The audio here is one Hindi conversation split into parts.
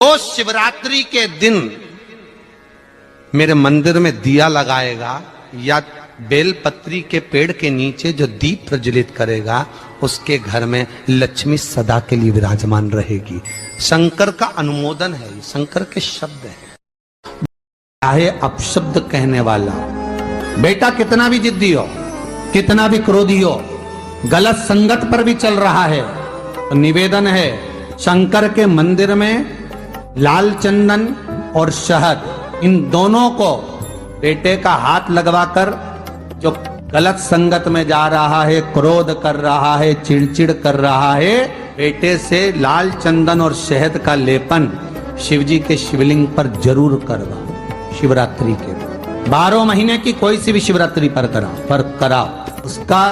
जो शिवरात्रि के दिन मेरे मंदिर में दिया लगाएगा या बेलपत्री के पेड़ के नीचे जो दीप प्रज्वलित करेगा, उसके घर में लक्ष्मी सदा के लिए विराजमान रहेगी। शंकर का अनुमोदन है, शंकर के शब्द है। चाहे अपशब्द कहने वाला बेटा कितना भी जिद्दी हो, कितना भी क्रोधी हो, गलत संगत पर भी चल रहा है, तो निवेदन है शंकर के मंदिर में लाल चंदन और शहद, इन दोनों को बेटे का हाथ लगवाकर, जो गलत संगत में जा रहा है, क्रोध कर रहा है, चिड़चिड़ कर रहा है, बेटे से लाल चंदन और शहद का लेपन शिवजी के शिवलिंग पर जरूर करवा। शिवरात्रि के 12 महीने की कोई सी भी शिवरात्रि पर करा, उसका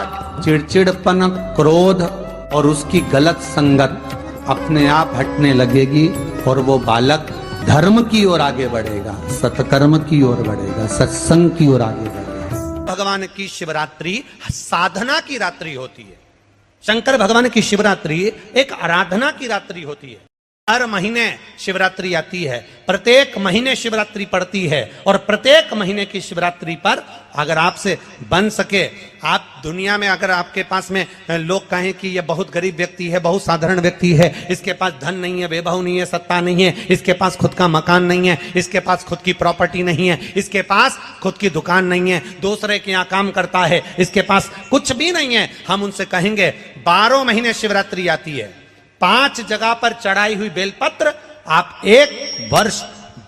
चिड़चिड़पन, क्रोध और उसकी गलत संगत अपने आप हटने लगेगी और वो बालक धर्म की ओर आगे बढ़ेगा, सत्कर्म की ओर बढ़ेगा, सत्संग की ओर आगे बढ़ेगा। भगवान की शिवरात्रि साधना की रात्रि होती है। शंकर भगवान की शिवरात्रि एक आराधना की रात्रि होती है। हर महीने शिवरात्रि आती है, प्रत्येक महीने शिवरात्रि पड़ती है, और प्रत्येक महीने की शिवरात्रि पर अगर आपसे बन सके, आप दुनिया में अगर आपके पास में लोग कहें कि ये बहुत गरीब व्यक्ति है, बहुत साधारण व्यक्ति है, इसके पास धन नहीं है, वैभव नहीं है, सत्ता नहीं है, इसके पास खुद का मकान नहीं है, इसके पास खुद की प्रॉपर्टी नहीं है, इसके पास खुद की दुकान नहीं है, दूसरे के यहाँ काम करता है, इसके पास कुछ भी नहीं है, हम उनसे कहेंगे 12 महीने शिवरात्रि आती है, 5 जगह पर चढ़ाई हुई बेलपत्र, आप एक वर्ष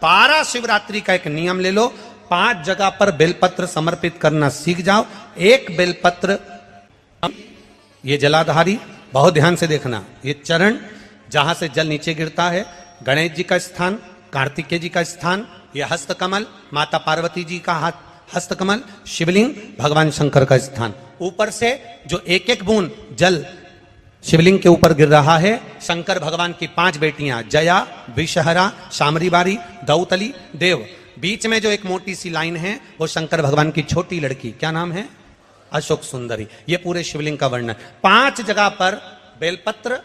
12 शिवरात्रि का एक नियम ले लो, 5 जगह पर बेलपत्र समर्पित करना सीख जाओ। एक बेलपत्र, ये जलाधारी, बहुत ध्यान से देखना, ये चरण जहां से जल नीचे गिरता है, गणेश जी का स्थान, कार्तिकेय जी का स्थान, ये हस्तकमल, माता पार्वती जी का हाथ हस्तकमल, शिवलिंग, भगवान शंकर का स्थान। ऊपर से जो एक एक बूंद जल शिवलिंग के ऊपर गिर रहा है, शंकर भगवान की 5 बेटियां, जया, विषहरा, शामरी बारी, दौतली, देव। बीच में जो एक मोटी सी लाइन है वो शंकर भगवान की छोटी लड़की, क्या नाम है? अशोक सुंदरी। ये पूरे शिवलिंग का वर्णन। 5 जगह पर बेलपत्र,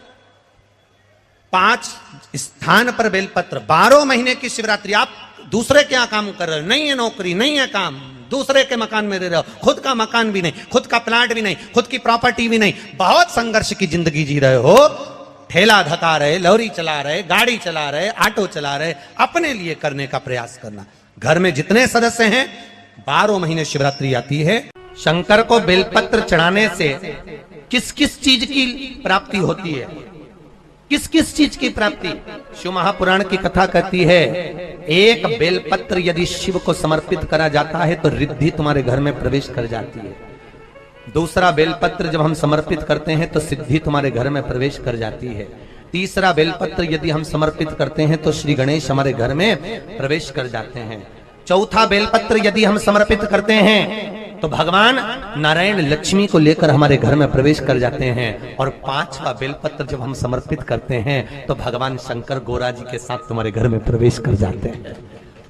5 स्थान पर बेलपत्र। 12 महीने की शिवरात्रि। आप दूसरे के यहाँ काम कर रहे हो, नहीं है नौकरी, नहीं है काम, दूसरे के मकान में रह रहे हो, खुद का मकान भी नहीं, खुद का प्लाट भी नहीं, खुद की प्रॉपर्टी भी नहीं, बहुत संघर्ष की जिंदगी जी रहे हो, ठेला धका रहे, लॉरी चला रहे, गाड़ी चला रहे, ऑटो चला रहे, अपने लिए करने का प्रयास करना। घर में जितने सदस्य हैं, 12 महीने शिवरात्रि आती है। शंकर को बेलपत्र चढ़ाने से किस किस चीज की प्राप्ति होती है? किस किस चीज की प्राप्ति? शिव महापुराण की कथा कहती है, एक बेलपत्र यदि शिव को समर्पित करा जाता है तो रिद्धि तुम्हारे घर में प्रवेश कर जाती है। दूसरा बेलपत्र जब हम समर्पित करते हैं तो सिद्धि तुम्हारे घर में प्रवेश कर जाती है। तीसरा बेलपत्र यदि हम समर्पित करते हैं तो श्री गणेश हमारे घर में प्रवेश कर जाते हैं। चौथा बेलपत्र यदि हम समर्पित करते हैं तो भगवान नारायण लक्ष्मी को लेकर हमारे घर में प्रवेश कर जाते हैं। और 5वां बेलपत्र जब हम समर्पित करते हैं तो भगवान शंकर गोरा जी के साथ तुम्हारे घर में प्रवेश कर जाते हैं।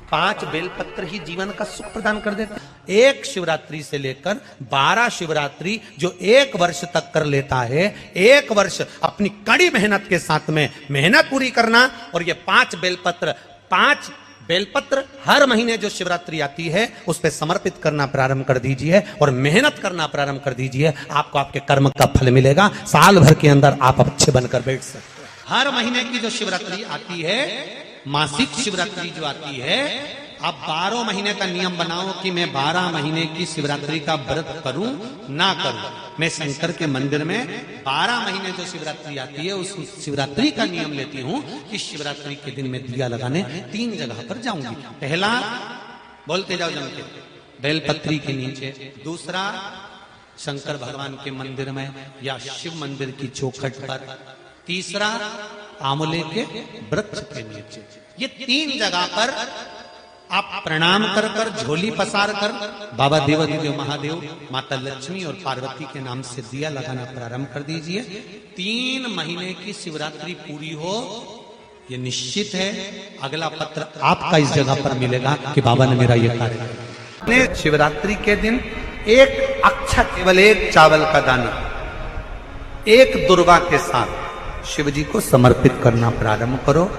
5 बेलपत्र ही जीवन का सुख प्रदान कर देते हैं। एक शिवरात्रि से लेकर 12 शिवरात्रि जो 1 वर्ष तक कर लेता है, 1 वर्ष अपनी कड़ी मेहनत के साथ में मेहनत पूरी करना, और ये 5 बेलपत्र, 5 बेलपत्र हर महीने जो शिवरात्रि आती है उस पर समर्पित करना प्रारंभ कर दीजिए और मेहनत करना प्रारंभ कर दीजिए। आपको आपके कर्म का फल मिलेगा। साल भर के अंदर आप अच्छे बनकर बैठ सकते हैं। हर महीने की जो शिवरात्रि आती है, मासिक शिवरात्रि जो आती है, आप 12 महीने का नियम बनाओ कि मैं 12 महीने की शिवरात्रि का व्रत करूं ना करूं। मैं शंकर के मंदिर में 12 महीने जो शिवरात्रि आती है उस शिवरात्रि का नियम लेती हूं कि शिवरात्रि के दिन मैं दिया लगाने 3 जगह पर जाऊंगी। पहला, बोलते जाओ जम के, बेलपत्री के नीचे। दूसरा, शंकर भगवान के मंदिर में या शिव मंदिर की चौखट पर। तीसरा, आंवले के वृक्ष के नीचे। ये 3 जगह पर आप प्रणाम कर कर, झोली पसार कर बाबा देवाधिदेव महादेव, माता लक्ष्मी और पार्वती के नाम से दिया लगाना प्रारंभ कर दीजिए। 3 महीने की शिवरात्रि पूरी हो, ये निश्चित है अगला पत्र आपका इस जगह पर मिलेगा कि बाबा ने मेरा ये कार्य किया। शिवरात्रि के दिन एक अक्षत, केवल 1 चावल का दाना, 1 दुर्वा के साथ शिव जी को समर्पित करना प्रारंभ करो।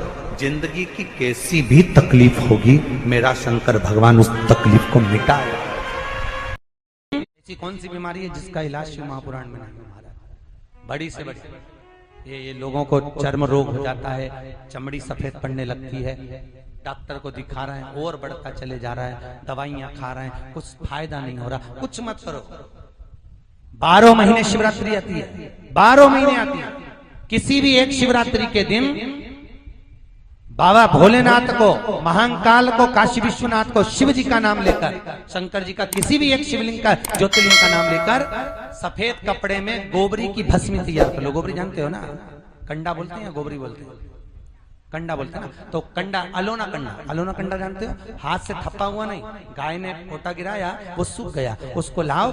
जिंदगी की कैसी भी तकलीफ होगी, मेरा शंकर भगवान उस तकलीफ को मिटाएगा। ऐसी कौन सी बीमारी है जिसका इलाज शिव महापुराण में नहीं महाराज? बड़ी से बड़ी ये लोगों को चर्म रोग हो जाता है, चमड़ी सफेद पड़ने लगती है, डॉक्टर को दिखा रहे हैं और बढ़ता चले जा रहा है, दवाइयां खा रहे हैं, कुछ फायदा नहीं हो रहा। कुछ मत करो, 12 महीने शिवरात्रि आती है, 12 महीने आती है। किसी भी एक शिवरात्रि के दिन बाबा भोलेनाथ को, महाकाल को, काशी विश्वनाथ को, शिव जी का नाम लेकर, शंकर जी का किसी भी एक शिवलिंग का, ज्योतिर्लिंग का नाम लेकर सफेद कपड़े में गोबरी की भस्मी तैयार कर लो। गोबरी जानते हो ना, कंडा बोलते हैं या गोबरी बोलते हैं? कंडा बोलते हैं ना। तो कंडा, अलोना कंडा, अलोना कंडा जानते हो? हाथ से थप्पा हुआ नहीं, गाय ने पोटा गिराया, वो सूख गया, उसको लाओ,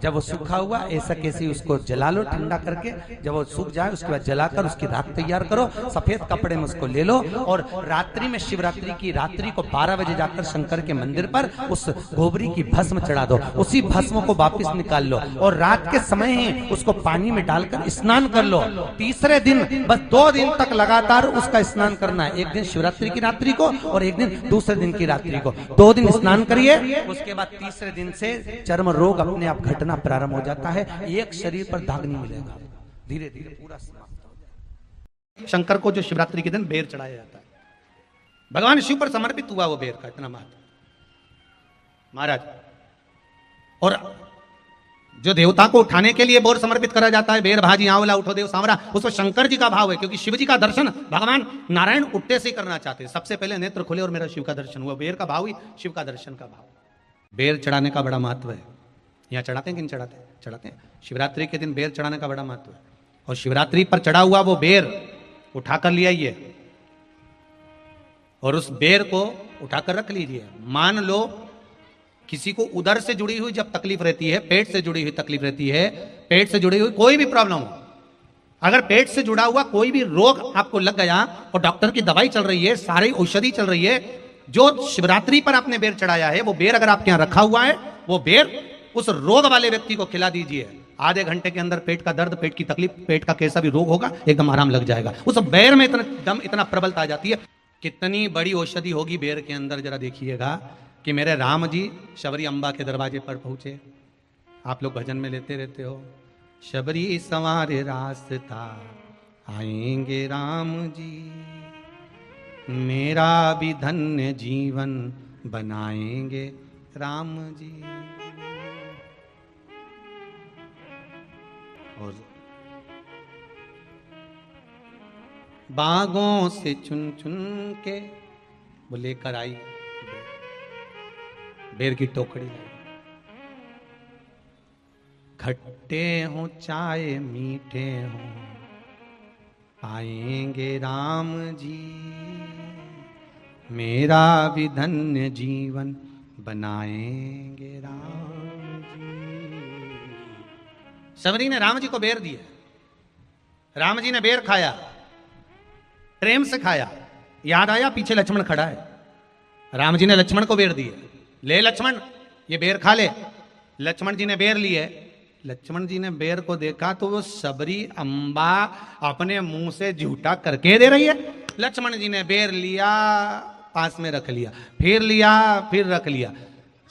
जब वो सूखा हुआ ऐसा कैसे उसको जला लो ठंडा करके, जब वो सूख जाए उसके बाद जलाकर उसकी राख तैयार करो, सफेद कपड़े में उसको ले लो और रात्रि में, शिवरात्रि की रात्रि को 12 बजे जाकर शंकर के मंदिर पर उस गोबरी की भस्म चढ़ा दो, उसी भस्म को वापिस निकाल लो और रात के समय ही उसको पानी में डालकर स्नान कर लो। तीसरे दिन, बस 2 दिन तक लगातार उसका स्नान करना है, एक दिन शिवरात्रि की रात्रि को और एक दिन दूसरे दिन की रात्रि को। 2 दिन स्नान करिए, उसके बाद तीसरे दिन से चर्म रोग अपने आप घटना प्रारंभ हो जाता है, एक शरीर पर दाग नहीं मिलेगा, धीरे धीरे पूरा समाप्त हो जाएगा। शंकर को जो शिवरात्रि के दिन बेर चढ़ाया जाता है, भगवान शिव पर समर्पित हुआ वो बेर का इतना महत्व महाराज। और जो देवता को उठाने के लिए बोर समर्पित करा जाता है, बेर भाजी आंवला उठो देव सांवरा, उसमें शंकर जी का भाव है, क्योंकि शिव जी का दर्शन भगवान नारायण उठते से करना चाहते हैं। सबसे पहले नेत्र खुले और मेरा शिव का दर्शन हुआ, बेर का भाव ही शिव का दर्शन का भाव। बेर चढ़ाने का बड़ा महत्व है। यहाँ चढ़ाते हैं कि नहीं चढ़ाते? चढ़ाते हैं। शिवरात्रि के दिन बेर चढ़ाने का बड़ा महत्व है। और शिवरात्रि पर चढ़ा हुआ वो बेर उठाकर ले आइए और उस बेर को उठाकर रख लीजिए। मान लो किसी को उदर से जुड़ी हुई जब तकलीफ रहती है, पेट से जुड़ी हुई तकलीफ रहती है, पेट से जुड़ी हुई कोई भी प्रॉब्लम हो, अगर पेट से जुड़ा हुआ कोई भी रोग आपको लग गया और डॉक्टर की दवाई चल रही है, सारी औषधि चल रही है, जो शिवरात्रि पर आपने बेर चढ़ाया है वो बेर अगर आपके यहां रखा हुआ है, वो बेर उस रोग वाले व्यक्ति को खिला दीजिए। आधे घंटे के अंदर पेट का दर्द, पेट की तकलीफ, पेट का कैसा भी रोग होगा एकदम आराम लग जाएगा। उस बेर में इतना दम, इतना प्रबलता आ जाती है। कितनी बड़ी औषधि होगी बेर के अंदर, जरा देखिएगा कि मेरे राम जी शबरी अम्बा के दरवाजे पर पहुंचे। आप लोग भजन में लेते रहते हो, शबरी सवारे रास्ता आएंगे राम जी, मेरा भी धन्य जीवन बनाएंगे राम जी। और बागों से चुन चुन के वो लेकर आई बेर की टोकरी, खट्टे हो चाहे मीठे हो आएंगे राम जी, मेरा भी धन्य जीवन बनाएंगे राम जी। शबरी ने राम जी को बेर दिया, राम जी ने बेर खाया, प्रेम से खाया। याद आया पीछे लक्ष्मण खड़ा है, राम जी ने लक्ष्मण को बेर दिए, ले लक्ष्मण ये बेर खा ले। लक्ष्मण जी ने बेर लिए, लक्ष्मण जी ने बेर को देखा तो वो शबरी अम्बा अपने मुंह से झूठा करके दे रही है। लक्ष्मण जी ने बेर लिया, पास में रख लिया, फिर लिया, फिर रख लिया।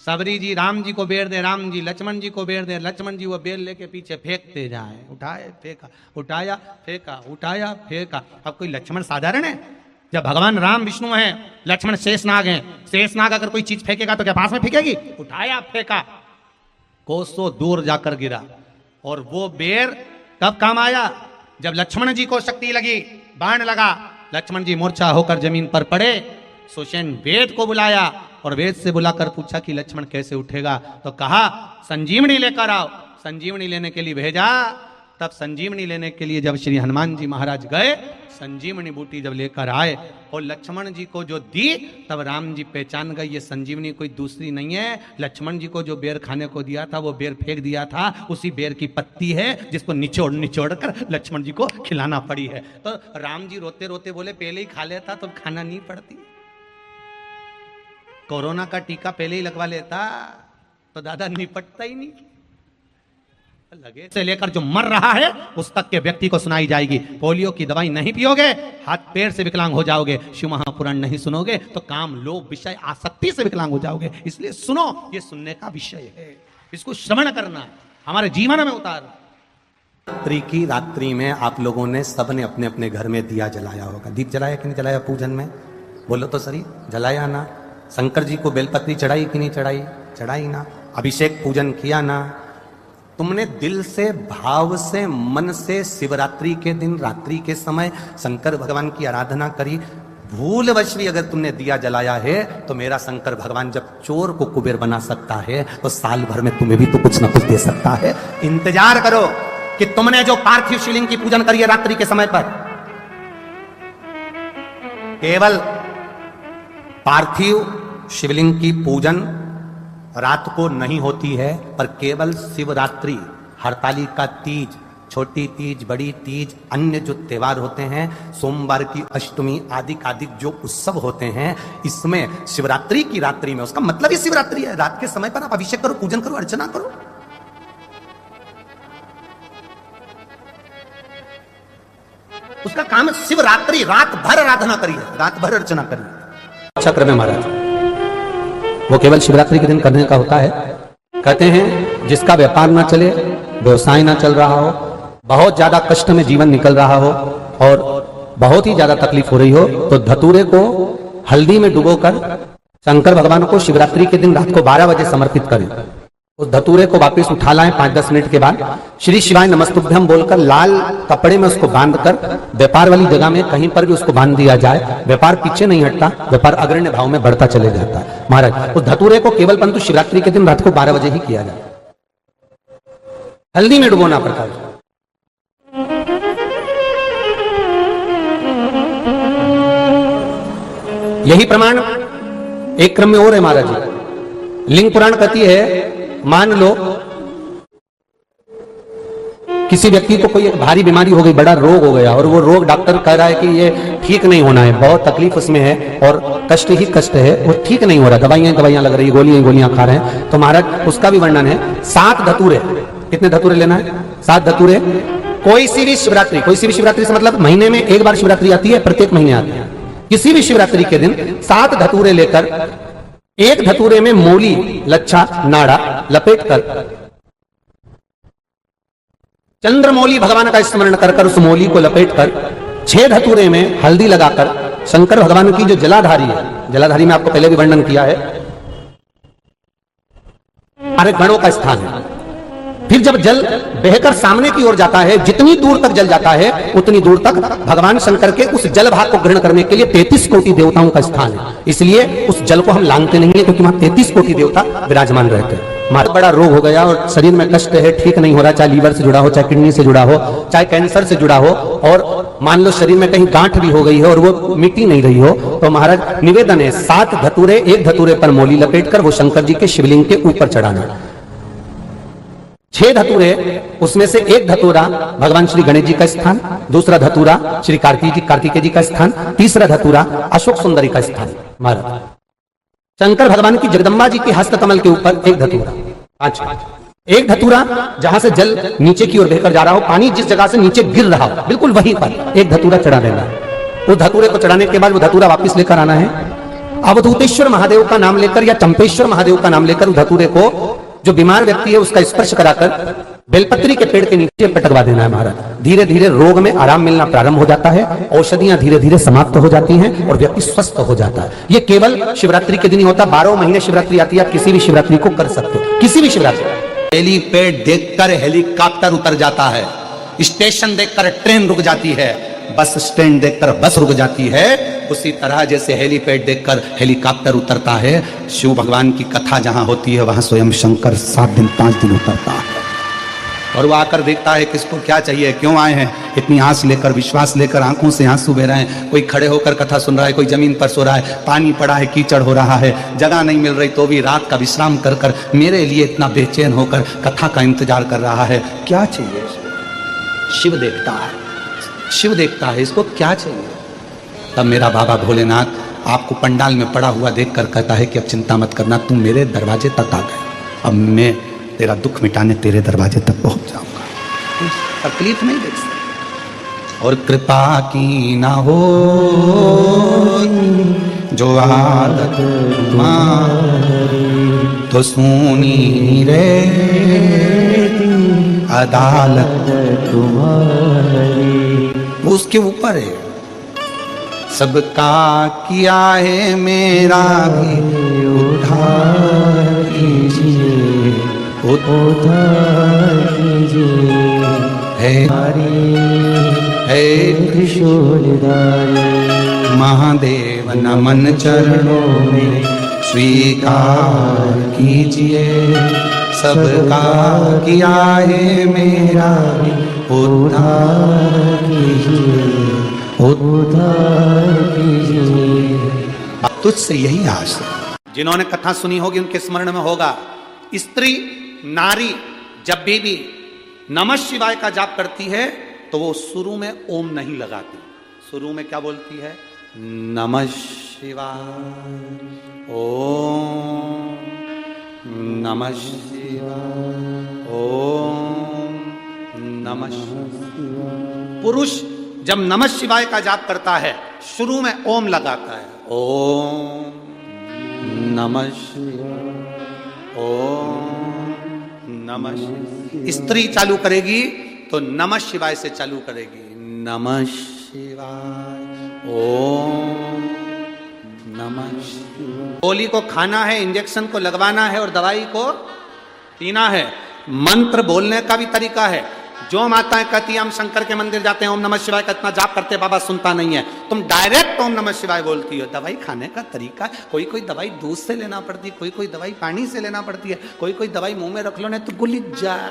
शबरी जी राम जी को बेर दे, राम जी लक्ष्मण जी को बेर दे, लक्ष्मण जी वो बेर लेके पीछे फेंकते जाए, उठाए फेंका, उठाया फेंका, उठाया फेंका। अब कोई लक्ष्मण साधारण है? जब भगवान राम विष्णु हैं, लक्ष्मण शेषनाग हैं, शेषनाग अगर कोई चीज फेंकेगा तो क्या पास में फेंकेगी? उठाया फेंका, कोसों दूर जाकर गिरा। और वो बेर कब काम आया? जब लक्ष्मण जी को शक्ति लगी, बाण लगा, लक्ष्मण जी मूर्छा होकर जमीन पर पड़े, सुषेण वेद को बुलाया और वेद से बुलाकर पूछा कि लक्ष्मण कैसे उठेगा, तो कहा संजीवनी लेकर आओ। संजीवनी लेने के लिए भेजा। तब संजीवनी लेने के लिए जब श्री हनुमान जी महाराज गए, संजीवनी बूटी जब लेकर आए और लक्ष्मण जी को जो दी, तब राम जी पहचान गए ये संजीवनी कोई दूसरी नहीं है। लक्ष्मण जी को जो बेर खाने को दिया था वो बेर फेंक दिया था, उसी बेर की पत्ती है जिसको निचोड़ निचोड़ कर लक्ष्मण जी को खिलाना पड़ी है। तो राम जी रोते रोते बोले पहले ही खा लेता तो खाना नहीं पड़ती, कोरोना का टीका पहले ही लगवा लेता तो दादा निपटता ही नहीं। लगे से लेकर जो मर रहा है उस तक के व्यक्ति को सुनाई जाएगी। पोलियो की दवाई नहीं पियोगे, हाथ पैर से विकलांग हो जाओगे। शिव महापुराण नहीं सुनोगे तो काम, लोभ, विषय, आसक्ति से विकलांग हो जाओगे। इसलिए सुनो, ये सुनने का विषय है, इसको श्रवण करना, हमारे जीवन में उतार। रात्रि की रात्रि में आप लोगों ने सबने अपने अपने घर में दिया जलाया होगा। दीप जलाया कि नहीं जलाया पूजन में? बोलो तो सही, जलाया ना? शंकर जी को बेलपत्री चढ़ाई कि नहीं चढ़ाई? चढ़ाई ना? अभिषेक पूजन किया ना? तुमने दिल से, भाव से, मन से शिवरात्रि के दिन रात्रि के समय शंकर भगवान की आराधना करी। भूलवश भी अगर तुमने दिया जलाया है तो मेरा शंकर भगवान जब चोर को कुबेर बना सकता है तो साल भर में तुम्हें भी तो कुछ ना कुछ दे सकता है। इंतजार करो कि तुमने जो पार्थिव शिवलिंग की पूजन करी है रात्रि के समय पर, केवल पार्थिव शिवलिंग की पूजन रात को नहीं होती है, पर केवल शिवरात्रि, हरतालिका तीज, छोटी तीज, बड़ी तीज, अन्य जो त्योहार होते हैं, सोमवार की अष्टमी आदि आदि जो उत्सव होते हैं, इसमें शिवरात्रि की रात्रि में, उसका मतलब ही शिवरात्रि है। रात के समय पर आप अभिषेक करो, पूजन करो, अर्चना करो। उसका काम है शिवरात्रि, रात भर आराधना करिए, रात भर अर्चना करिए। चक्र में महाराज वो केवल शिवरात्रि के दिन करने का होता है। कहते हैं जिसका व्यापार ना चले, व्यवसाय ना चल रहा हो, बहुत ज्यादा कष्ट में जीवन निकल रहा हो और बहुत ही ज्यादा तकलीफ हो रही हो, तो धतूरे को हल्दी में डुबोकर शंकर भगवान को शिवरात्रि के दिन रात को 12 बजे समर्पित करें। उस धतूरे को वापस उठा लाएं 5-10 मिनट के बाद, श्री शिवाय नमस्तुभ्यम बोलकर लाल कपड़े में उसको बांधकर व्यापार वाली जगह में कहीं पर भी उसको बांध दिया जाए। व्यापार पीछे नहीं हटता, व्यापार अग्रण्य भाव में बढ़ता चले जाता है। महाराज उस धतूरे को केवल परंतु शिवरात्रि के दिन रात को 12 बजे ही किया जाए। हल्दी में डुबोना पड़ता है। यही प्रमाण एक क्रम में और है महाराज जी। लिंग पुराण कहती है, मान लो किसी व्यक्ति को कोई एक भारी बीमारी हो गई, बड़ा रोग हो गया और वो रोग डॉक्टर कह रहा है कि ये ठीक नहीं होना है, बहुत तकलीफ उसमें है और कष्ट ही कष्ट है, वो ठीक नहीं हो रहा, दवाइयां लग रही, गोलियां खा रहे हैं, तो महाराज उसका भी वर्णन है। 7 धतूरे, कितने धतूरे लेना है? 7 धतूरे। कोई सी भी शिवरात्रि से मतलब महीने में एक बार शिवरात्रि आती है, प्रत्येक महीने आती है। किसी भी शिवरात्रि के दिन 7 धतूरे लेकर, एक धतूरे में मूली, लच्छा, नाड़ा लपेटकर चंद्रमौली भगवान का स्मरण कर उस मौली को लपेटकर 6 धतूरे में हल्दी लगाकर शंकर भगवान की जो जलाधारी है, जलाधारी में आपको पहले भी वर्णन किया है, अरे गणों का स्थान है। फिर जब जल बहकर सामने की ओर जाता है, जितनी दूर तक जल जाता है उतनी दूर तक भगवान शंकर के उस जल भाग को ग्रहण करने के लिए 33 कोटि देवताओं का स्थान है। इसलिए उस जल को हम लांघते नहीं है, क्योंकि वहां 33 कोटि देवता विराजमान रहते हैं। हमारा बड़ा रोग हो गया और शरीर में कष्ट है, ठीक नहीं हो रहा, चाहे लीवर से जुड़ा हो, चाहे किडनी से जुड़ा हो, चाहे कैंसर से जुड़ा हो, और मान लो शरीर में कहीं गांठ भी हो गई है और वो मिट्टी नहीं रही हो, तो महाराज निवेदन है 7 धतूरे, एक धतूरे पर मौली लपेटकर वो शंकर जी के शिवलिंग के ऊपर चढ़ाना। 6 धतूरे, उसमें से एक धतूरा भगवान श्री गणेश जी का स्थान, दूसरा धतूरा श्री कार्तिकेय जी का स्थान, तीसरा धतूरा अशोक सुंदरी का स्थान। महाराज शंकर भगवान की जगदम्बा जी के हस्त कमल के ऊपर एक धतूरा, एक धतूरा जहां से जल नीचे की ओर बहकर जा रहा हो, पानी जिस जगह से नीचे गिर रहा हो बिल्कुल वहीं पर एक धतूरा चढ़ा देना है। उस धतूरे को चढ़ाने के बाद वो धतूरा वापस लेकर आना है। अवधूतेश्वर महादेव का नाम लेकर या चंपेश्वर महादेव का नाम लेकर उस धतूरे को, जो बीमार व्यक्ति है उसका स्पर्श कराकर बेलपत्री के पेड़ के नीचे पटकवा देना है। महाराज धीरे धीरे रोग में आराम मिलना प्रारंभ हो जाता है, औषधियां धीरे धीरे समाप्त हो जाती हैं और व्यक्ति स्वस्थ हो जाता है। ये केवल शिवरात्रि के दिन ही होता, 12 महीने शिवरात्रि आती है, आप किसी भी शिवरात्रि को कर सकते हो, किसी भी शिवरात्रि। हेलीपैड देखकर हेलीकॉप्टर उतर जाता है, स्टेशन देखकर ट्रेन रुक जाती है, बस स्टैंड देखकर बस रुक जाती है, उसी तरह जैसे हेलीपैड देखकर हेलीकॉप्टर उतरता है, शिव भगवान की कथा जहां होती है वहां स्वयं शंकर 7 दिन 5 दिन उतरता है और वो आकर देखता है किसको क्या चाहिए, क्यों आए हैं, इतनी आस लेकर, विश्वास लेकर, आंखों से आंसू बह रहे हैं। कोई खड़े होकर कथा सुन रहा है, कोई जमीन पर सो रहा है, पानी पड़ा है, कीचड़ हो रहा है, जगह नहीं मिल रही तो भी रात का विश्राम कर कर मेरे लिए इतना बेचैन होकर कथा का इंतजार कर रहा है। क्या चाहिए? शिव देखता है, शिव देखता है, इसको क्या चाहिए? तब मेरा बाबा भोलेनाथ आपको पंडाल में पड़ा हुआ देखकर कहता है कि अब चिंता मत करना, तुम मेरे दरवाजे तक आ गए, अब मैं तेरा दुख मिटाने तेरे दरवाजे तक पहुंच जाऊंगा। तकलीफ नहीं देख सकते। और कृपा की ना हो जो आदत तुम्हारी, तो सुनी रे अदालत तुम्हारी। वो उसके ऊपर है। सबका किया है मेरा भी उद्धार कीजिए, उद्धार कीजिए। है त्रिशूलधारी महादेव नमन चरणों में स्वीकार कीजिए। सबका किया है मेरा भी उद्धार कीजिए, उद्धार कीजिए। तुझसे यही आस है। जिन्होंने कथा सुनी होगी उनके स्मरण में होगा, स्त्री नारी जब भी नमः शिवाय का जाप करती है तो वो शुरू में ओम नहीं लगाती। शुरू में क्या बोलती है? नमः शिवाय ओम, नमः शिवाय ओम, नमः शिवाय। पुरुष जब नमः शिवाय का जाप करता है शुरू में ओम लगाता है, ओम नमः शिवाय ओम नमः शिवाय। स्त्री चालू करेगी तो नमः शिवाय से चालू करेगी, नमः शिवाय ओम नमः शिवाय। गोली को खाना है, इंजेक्शन को लगवाना है और दवाई को पीना है। मंत्र बोलने का भी तरीका है। जो माताएं कहती हैं हम शंकर के मंदिर जाते हैं, ओम नमः शिवाय का इतना जाप करते, बाबा सुनता नहीं है। तुम डायरेक्ट ओम नमः शिवाय बोलती हो। दवाई खाने का तरीका, कोई कोई दवाई दूध से लेना पड़ती है, कोई कोई दवाई पानी से लेना पड़ती है, कोई कोई दवाई मुंह में रख लो नहीं तो गुलिच जाए।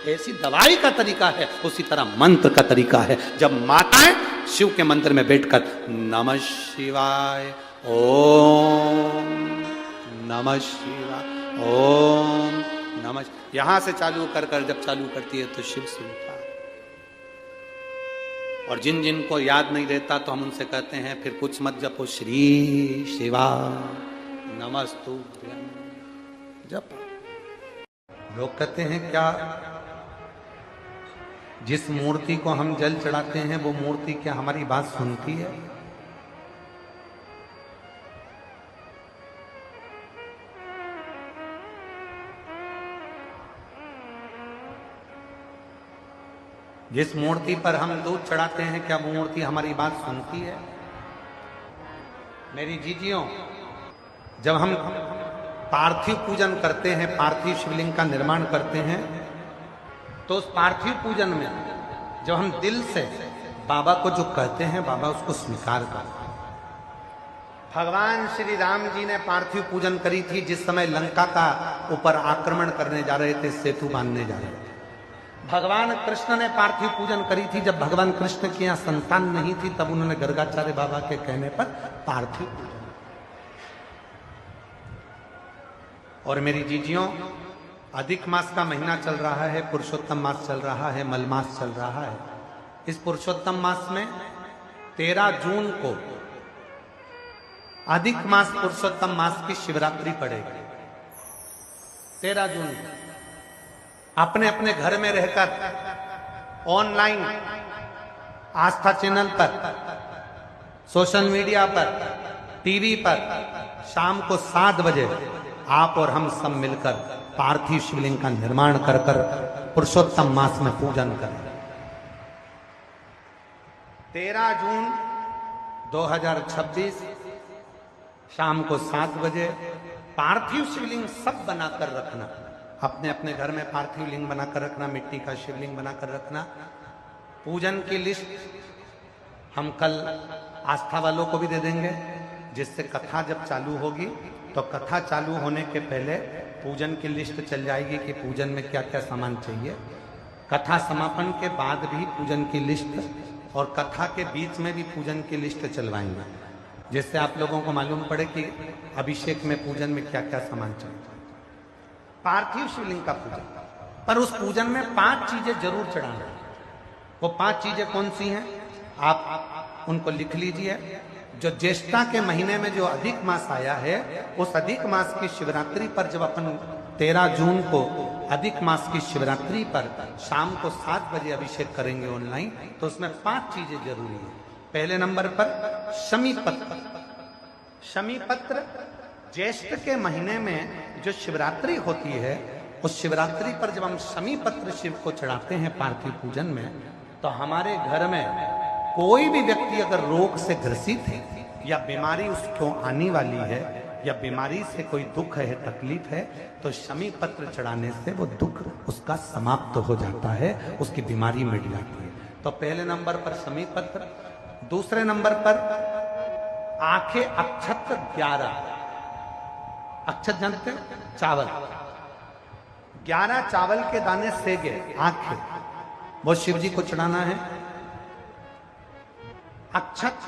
ऐसी दवाई का तरीका है, उसी तरह मंत्र का तरीका है। जब माताएं शिव के मंदिर में बैठकर नमः शिवाय ओम नमः शिवाय ओम नमः, यहां से चालू कर कर जब चालू करती है तो शिव सुनता है। और जिन जिन को याद नहीं रहता तो हम उनसे कहते हैं फिर कुछ मत जपो, श्री शिवा नमस्तुभ्यं जप। लोग कहते हैं क्या जिस मूर्ति को हम जल चढ़ाते हैं वो मूर्ति क्या हमारी बात सुनती है? जिस मूर्ति पर हम दूध चढ़ाते हैं क्या वो मूर्ति हमारी बात सुनती है? मेरी जीजियों, जब हम पार्थिव पूजन करते हैं, पार्थिव शिवलिंग का निर्माण करते हैं, तो उस पार्थिव पूजन में जब हम दिल से बाबा को जो कहते हैं, बाबा उसको स्वीकार करते हैं। भगवान श्री राम जी ने पार्थिव पूजन करी थी जिस समय लंका का ऊपर आक्रमण करने जा रहे थे, सेतु बांधने जा रहे थे। भगवान कृष्ण ने पार्थिव पूजन करी थी जब भगवान कृष्ण की यहां संतान नहीं थी, तब उन्होंने गर्गाचार्य बाबा के कहने पर पार्थिव पूजन। और मेरी जीजियों, अधिक मास का महीना चल रहा है, पुरुषोत्तम मास चल रहा है, मलमास चल रहा है। इस पुरुषोत्तम मास में 13 जून को अधिक मास पुरुषोत्तम मास की शिवरात्रि पड़ेगी। 13 जून अपने अपने घर में रहकर ऑनलाइन आस्था चैनल पर, सोशल मीडिया पर, टीवी पर शाम को 7 बजे आप और हम सब मिलकर पार्थिव शिवलिंग का निर्माण कर कर पुरुषोत्तम मास में पूजन करें। 13 जून 2026 शाम को 7 बजे पार्थिव शिवलिंग सब बनाकर रखना। अपने अपने घर में पार्थिव लिंग बनाकर रखना, मिट्टी का शिवलिंग बनाकर रखना। पूजन की लिस्ट हम कल आस्था वालों को भी दे देंगे, जिससे कथा जब चालू होगी तो कथा चालू होने के पहले पूजन की लिस्ट चल जाएगी कि पूजन में क्या क्या सामान चाहिए। कथा समापन के बाद भी पूजन की लिस्ट और कथा के बीच में भी पूजन की लिस्ट चलवाएंगे, जिससे आप लोगों को मालूम पड़े कि अभिषेक में पूजन में क्या क्या सामान चाहिए। पार्थिव शिवलिंग का पूजन, पर उस पूजन में 5 चीजें जरूर चढ़ाना। वो 5 चीजें कौन सी हैं आप उनको लिख लीजिए। जो ज्येष्ठा के महीने में जो अधिक मास आया है, उस अधिक मास की शिवरात्रि पर जब अपन 13 जून को अधिक मास की शिवरात्रि पर शाम को 7 बजे अभिषेक करेंगे ऑनलाइन। तो उसमें 5 चीजें जरूरी है। पहले नंबर पर शमी पत्र। शमी पत्र ज्येष्ठ के महीने में जो शिवरात्रि होती है, उस शिवरात्रि पर जब हम शमी पत्र शिव को चढ़ाते हैं पार्थिव पूजन में, तो हमारे घर में कोई भी व्यक्ति अगर रोग से ग्रसित है या बीमारी उसको आने वाली है या बीमारी से कोई दुख है, तकलीफ है, तो शमी पत्र चढ़ाने से वो दुख उसका समाप्त हो जाता है, उसकी बीमारी मिट जाती है। तो पहले नंबर पर शमी पत्र। दूसरे नंबर पर आंखें अक्षत 11। अक्षत जानते हो? चावल। 11 चावल के दाने सेगे आंखें, वो शिव जी को चढ़ाना है। अक्षत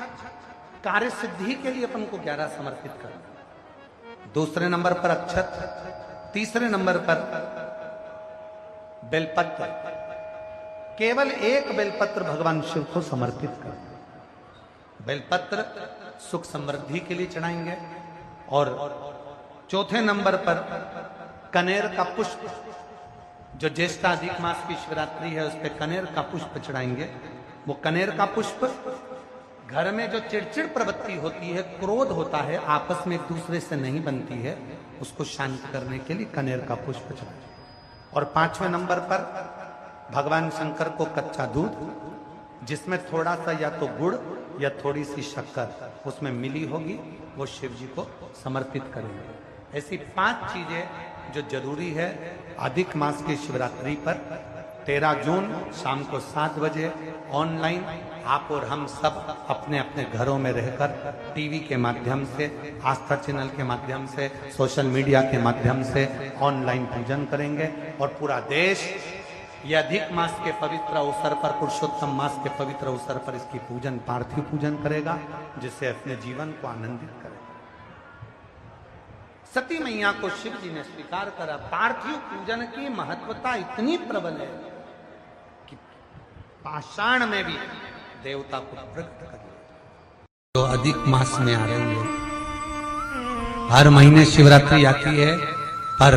कार्य सिद्धि के लिए अपन को 11 समर्पित करना। दूसरे नंबर पर अक्षत। तीसरे नंबर पर बेलपत्र। केवल एक बेलपत्र भगवान शिव को समर्पित करना। बेलपत्र सुख समृद्धि के लिए चढ़ाएंगे। और चौथे नंबर पर कनेर का पुष्प, जो ज्येष्ठ अधिक मास की शिवरात्रि है उस पर कनेर का पुष्प चढ़ाएंगे। वो कनेर का पुष्प, घर में जो चिड़चिड़ प्रवृत्ति होती है, क्रोध होता है, आपस में एक दूसरे से नहीं बनती है, उसको शांत करने के लिए कनेर का पुष्प चढ़ाएं। और 5वें नंबर पर भगवान शंकर को कच्चा दूध, जिसमें थोड़ा सा या तो गुड़ या थोड़ी सी शक्कर उसमें मिली होगी, वो शिव जी को समर्पित करेंगे। ऐसी 5 चीजें जो जरूरी है अधिक मास की शिवरात्रि पर 13 जून शाम को 7 बजे ऑनलाइन आप और हम सब अपने अपने घरों में रहकर टीवी के माध्यम से, आस्था चैनल के माध्यम से, सोशल मीडिया के माध्यम से ऑनलाइन पूजन करेंगे। और पूरा देश ये अधिक मास के पवित्र अवसर पर, पुरुषोत्तम मास के पवित्र अवसर पर इसकी पूजन, पार्थिव पूजन करेगा, जिससे अपने जीवन को आनंदित करेगा। सती मैया को शिव जी ने स्वीकार करा। पार्थिव पूजन की महत्वता इतनी प्रबल है कि पाषाण में भी देवता को प्रकट कर। तो अधिक मास में आ रही है, हर महीने शिवरात्रि आती है, पर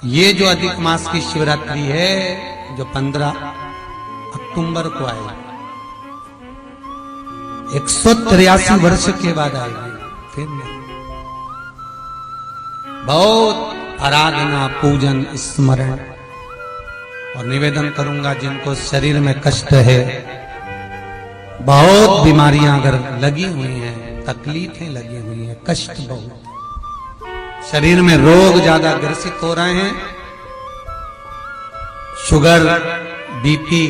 ये जो अधिक मास की शिवरात्रि है जो 15 अक्टूबर को आएगी, 183 वर्ष के बाद आएगी। फिर नहीं, बहुत आराधना, पूजन, स्मरण और निवेदन करूंगा जिनको शरीर में कष्ट है, बहुत बीमारियां अगर लगी हुई हैं, तकलीफें लगी हुई हैं, कष्ट बहुत, शरीर में रोग ज्यादा ग्रसित हो रहे हैं, शुगर, बीपी,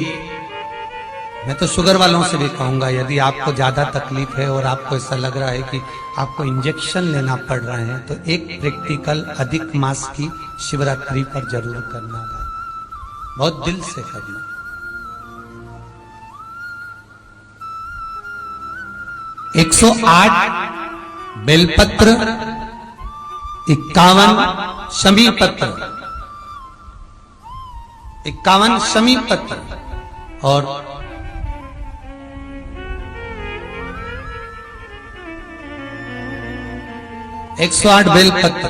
मैं तो शुगर वालों से भी कहूंगा, यदि आपको ज्यादा तकलीफ है और आपको ऐसा लग रहा है कि आपको इंजेक्शन लेना पड़ रहे हैं, तो एक प्रैक्टिकल अधिक मास की शिवरात्रि पर जरूर करना है, बहुत दिल से करना। एक 108 बेलपत्र, 51 शमी पत्र, 51 शमी पत्र और 108 बेलपत्र,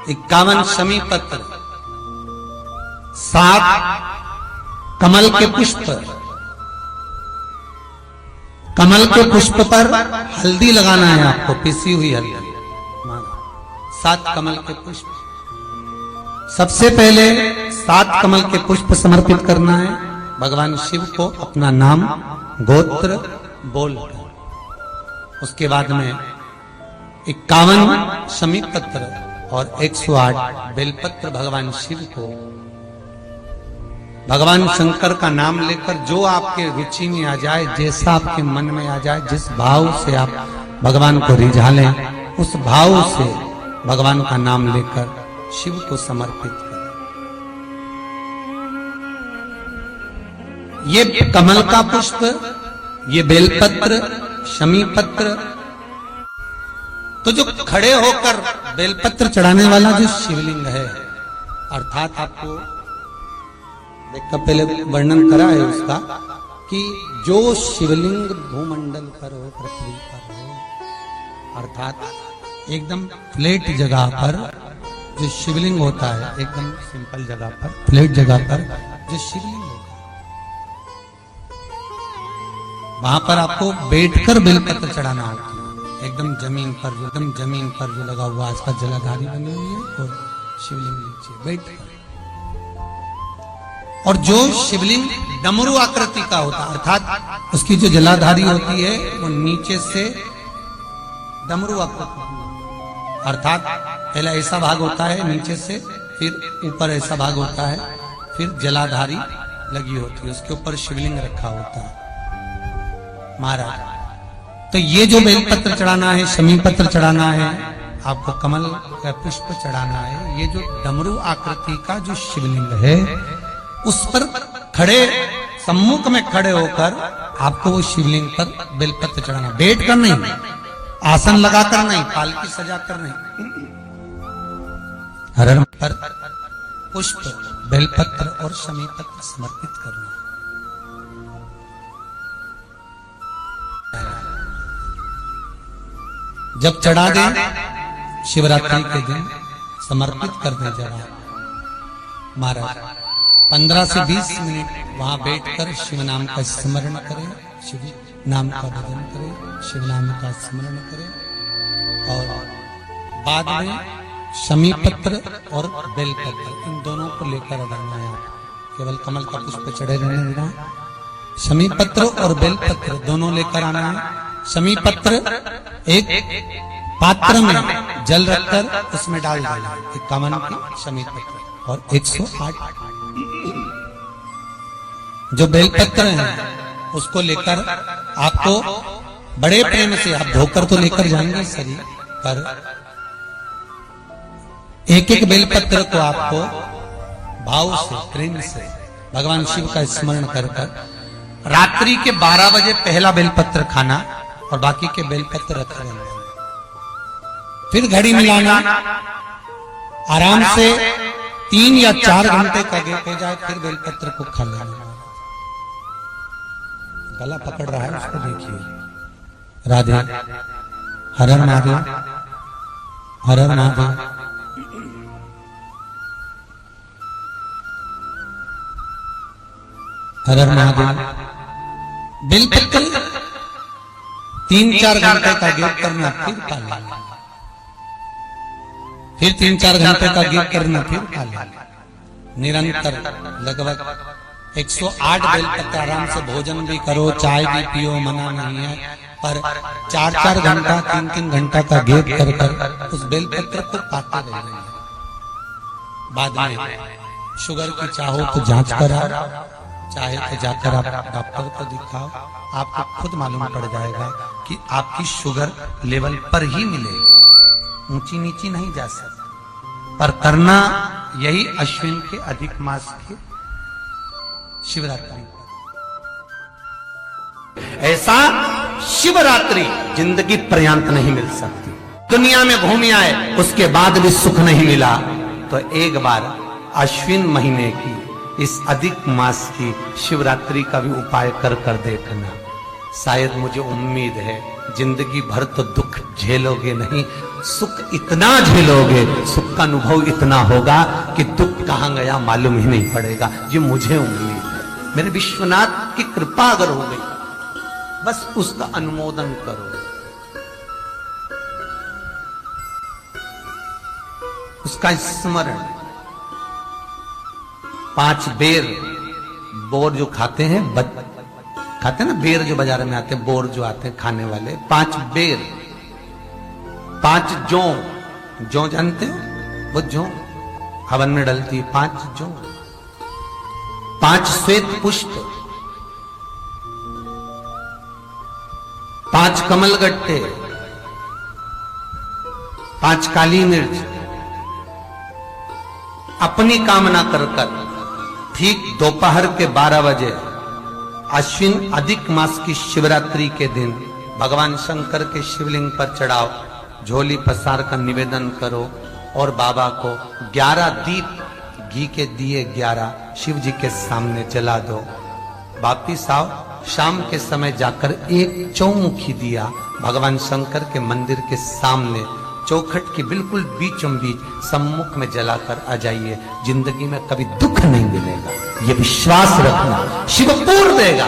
51 शमी पत्र, 7 कमल के पुष्प। कमल के पुष्प पर हल्दी लगाना है आपको, पिसी हुई हल्दी, 7 कमल के पुष्प। सबसे पहले 7 कमल के पुष्प समर्पित करना है भगवान शिव को, अपना नाम गोत्र बोलकर। उसके बाद में 51 शमी पत्र और 108 बेलपत्र भगवान शिव को, भगवान शंकर का नाम लेकर, जो आपके रुचि में आ जाए, जैसा आपके मन में आ जाए, जिस भाव से आप भगवान को रिझा लें, उस भाव से भगवान का नाम लेकर शिव को समर्पित करें। ये कमल का पुष्प, ये बेलपत्र, शमी पत्र, तो जो खड़े होकर बेलपत्र चढ़ाने वाला जो शिवलिंग है, अर्थात आपको देखा पहले वर्णन करा है उसका, कि जो शिवलिंग भूमंडल पर हो, पृथ्वी पर हो, अर्थात एकदम फ्लैट जगह पर जो शिवलिंग होता है, एकदम सिंपल जगह पर, फ्लैट जगह पर जो शिवलिंग होता है, वहां पर आपको बैठकर बेलपत्र चढ़ाना होता है। एकदम जमीन पर, एकदम जमीन पर जो लगा हुआ, आसपास जलाधारी बनी हुई है और शिवलिंग नीचे बैठकर। और जो शिवलिंग डमरू आकृति का होता है, अर्थात उसकी जो जलाधारी होती है वो नीचे से डमरू आकृति, अर्थात पहला ऐसा भाग होता है नीचे से, फिर ऊपर ऐसा भाग होता है, फिर जलाधारी लगी होती है, उसके ऊपर शिवलिंग रखा होता है महाराज। तो ये जो बेलपत्र चढ़ाना है, शमी पत्र चढ़ाना है, आपको कमल का पुष्प चढ़ाना है, ये जो डमरू आकृति का जो शिवलिंग है उस पर खड़े, सम्मुख में खड़े होकर आपको वो शिवलिंग पर बेलपत्र चढ़ाना, बैठ कर नहीं, आसन लगाकर नहीं, पालकी सजाकर नहीं, हरण पर पुष्प, बेलपत्र और शमी पत्र समर्पित करना। जब चढ़ा दे, शिवरात्रि के दिन समर्पित कर दे, जब महाराज 15 से 20 मिनट वहां बैठकर शिव नाम का स्मरण करें, शिव नाम का भजन करें, शिव नाम का स्मरण करें, और बाद में शमी पत्र और बेलपत्र इन दोनों को लेकर रहना है। केवल कमल का पुष्प चढ़े रहने देना है, शमी पत्र और बेलपत्र दोनों लेकर आना है। शमी पत्र एक पात्र में जल रखकर उसमें डाल देना, 51 की शमी पत्र और 108 जो बेलपत्र हैं उसको लेकर आपको बड़े प्रेम से, आप धोकर तो लेकर जाएंगे शरीर पर, एक एक बेलपत्र को आपको भाव से, प्रेम से भगवान शिव का स्मरण कर कर रात्रि के 12 बजे पहला बेलपत्र खाना और बाकी के बेलपत्र रखे रहना। फिर घड़ी मिलाना, आराम से 3 या 4 घंटे का गैप हो जाए, फिर बेलपत्र को खा लेना। गला पकड़ रहा है उसको देखिए। राधे, हर हर महादेव, हर हर महादेव। हर हर महादेव। बेलपत्र 3-4 घंटे का गैप करना, फिर खा लेना, फिर 3-4 घंटे का गैप करना, फिर खा लेना। निरंतर लगभग 108 बेलपत्र आराम से भोजन भी करो, चाय भी पियो, मना नहीं है, पर 4-4 घंटा, 3-3 घंटा का गैप कर कर उस बेलपत्र को पाते रहना। बाद में शुगर की चाहो तो जांच कराओ, चाहे तो जाकर आप डॉक्टर को दिखाओ, आपको खुद मालूम पड़ जाएगा कि आपकी शुगर लेवल पर ही मिलेगी, ऊंची नीची नहीं जा सकती। पर करना यही अश्विन के अधिक मास के शिवरात्रि। ऐसा शिवरात्रि जिंदगी पर्यंत नहीं मिल सकती। दुनिया में घूम आए उसके बाद भी सुख नहीं मिला, तो एक बार अश्विन महीने की इस अधिक मास की शिवरात्रि का भी उपाय कर कर देखना। शायद मुझे उम्मीद है जिंदगी भर तो दुख झेलोगे नहीं, सुख इतना झेलोगे, सुख का अनुभव इतना होगा कि दुख कहां गया मालूम ही नहीं पड़ेगा। ये मुझे उम्मीद है। मेरे विश्वनाथ की कृपा अगर हो गई, बस उसका अनुमोदन करो, उसका स्मरण। 5 बेर, बोर जो खाते हैं, खाते हैं ना बेर जो बाजार में आते हैं, बोर जो आते हैं खाने वाले, 5 बेर, 5 जौ जानते हो, वो जौ हवन में डलती है, 5 जौ, 5 श्वेत पुष्प, 5 कमलगट्टे, 5 काली मिर्च, अपनी कामना कर कर ठीक दोपहर के 12 बजे अश्विन अधिक मास की शिवरात्रि के दिन भगवान शंकर के शिवलिंग पर चढ़ाओ, झोली पसार कर निवेदन करो और बाबा को 11 दीप, घी के दिए 11 शिव जी के सामने जला दो। वापिस आओ, शाम के समय जाकर एक चौमुखी दिया भगवान शंकर के मंदिर के सामने चौखट के बिल्कुल बीचों बीच सम्मुख में जलाकर आ जाइए, जिंदगी में कभी दुख नहीं मिलेगा, ये विश्वास रखना, शिव पूर्ण देगा।